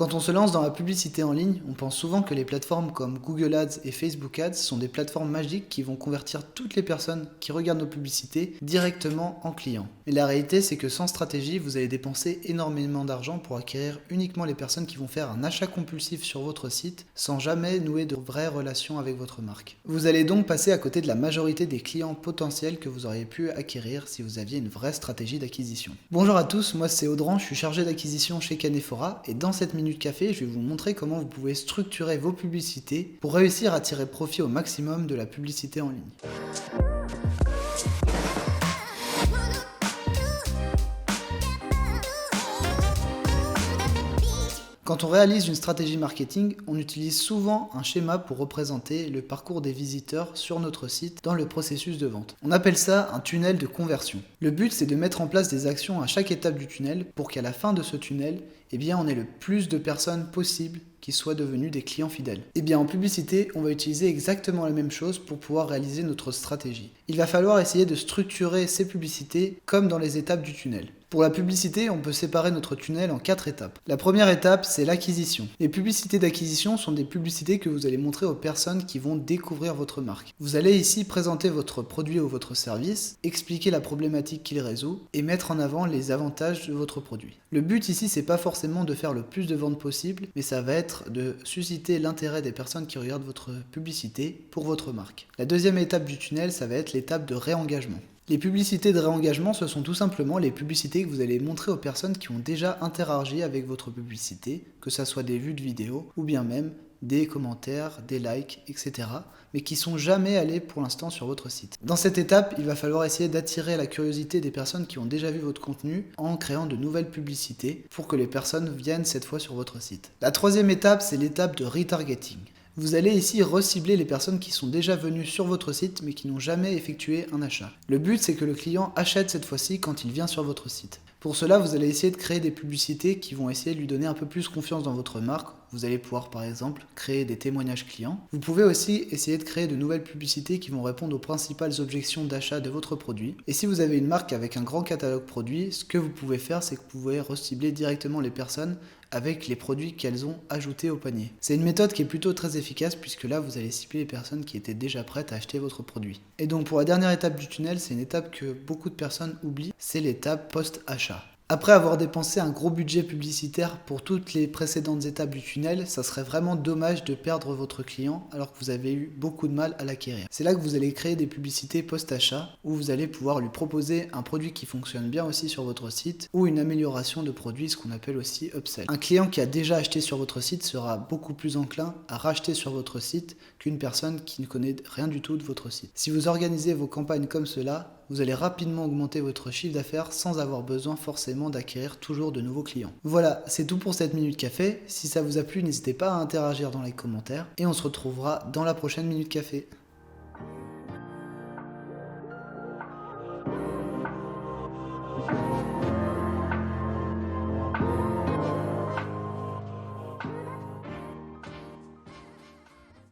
Quand on se lance dans la publicité en ligne, on pense souvent que les plateformes comme Google Ads et Facebook Ads sont des plateformes magiques qui vont convertir toutes les personnes qui regardent nos publicités directement en clients. Mais la réalité, c'est que sans stratégie, vous allez dépenser énormément d'argent pour acquérir uniquement les personnes qui vont faire un achat compulsif sur votre site sans jamais nouer de vraies relations avec votre marque. Vous allez donc passer à côté de la majorité des clients potentiels que vous auriez pu acquérir si vous aviez une vraie stratégie d'acquisition. Bonjour à tous, moi c'est Audran, je suis chargé d'acquisition chez Canephora et dans cette Minute Café, je vais vous montrer comment vous pouvez structurer vos publicités pour réussir à tirer profit au maximum de la publicité en ligne. Quand on réalise une stratégie marketing, on utilise souvent un schéma pour représenter le parcours des visiteurs sur notre site dans le processus de vente. On appelle ça un tunnel de conversion. Le but, c'est de mettre en place des actions à chaque étape du tunnel pour qu'à la fin de ce tunnel, on ait le plus de personnes possible qui soient devenues des clients fidèles. En publicité, on va utiliser exactement la même chose pour pouvoir réaliser notre stratégie. Il va falloir essayer de structurer ces publicités comme dans les étapes du tunnel. Pour la publicité, on peut séparer notre tunnel en 4 étapes. La première étape, c'est l'acquisition. Les publicités d'acquisition sont des publicités que vous allez montrer aux personnes qui vont découvrir votre marque. Vous allez ici présenter votre produit ou votre service, expliquer la problématique qu'il résout et mettre en avant les avantages de votre produit. Le but ici, c'est pas forcément de faire le plus de ventes possible, mais ça va être de susciter l'intérêt des personnes qui regardent votre publicité pour votre marque. La deuxième étape du tunnel, ça va être l'étape de réengagement. Les publicités de réengagement, ce sont tout simplement les publicités que vous allez montrer aux personnes qui ont déjà interagi avec votre publicité, que ce soit des vues de vidéos ou bien même des commentaires, des likes, etc., mais qui sont jamais allés pour l'instant sur votre site. Dans cette étape, il va falloir essayer d'attirer la curiosité des personnes qui ont déjà vu votre contenu en créant de nouvelles publicités pour que les personnes viennent cette fois sur votre site. La troisième étape, c'est l'étape de retargeting. Vous allez ici recibler les personnes qui sont déjà venues sur votre site mais qui n'ont jamais effectué un achat. Le but, c'est que le client achète cette fois-ci quand il vient sur votre site. Pour cela, vous allez essayer de créer des publicités qui vont essayer de lui donner un peu plus confiance dans votre marque. Vous allez pouvoir par exemple créer des témoignages clients. Vous pouvez aussi essayer de créer de nouvelles publicités qui vont répondre aux principales objections d'achat de votre produit. Et si vous avez une marque avec un grand catalogue produit, ce que vous pouvez faire, c'est que vous pouvez recibler directement les personnes avec les produits qu'elles ont ajoutés au panier. C'est une méthode qui est plutôt très efficace puisque là vous allez cibler les personnes qui étaient déjà prêtes à acheter votre produit. Et donc pour la dernière étape du tunnel, c'est une étape que beaucoup de personnes oublient, c'est l'étape post-achat. Après avoir dépensé un gros budget publicitaire pour toutes les précédentes étapes du tunnel, ça serait vraiment dommage de perdre votre client alors que vous avez eu beaucoup de mal à l'acquérir. C'est là que vous allez créer des publicités post-achat où vous allez pouvoir lui proposer un produit qui fonctionne bien aussi sur votre site ou une amélioration de produit, ce qu'on appelle aussi upsell. Un client qui a déjà acheté sur votre site sera beaucoup plus enclin à racheter sur votre site qu'une personne qui ne connaît rien du tout de votre site. Si vous organisez vos campagnes comme cela, vous allez rapidement augmenter votre chiffre d'affaires sans avoir besoin forcément d'acquérir toujours de nouveaux clients. Voilà, c'est tout pour cette Minute Café. Si ça vous a plu, n'hésitez pas à interagir dans les commentaires et on se retrouvera dans la prochaine Minute Café.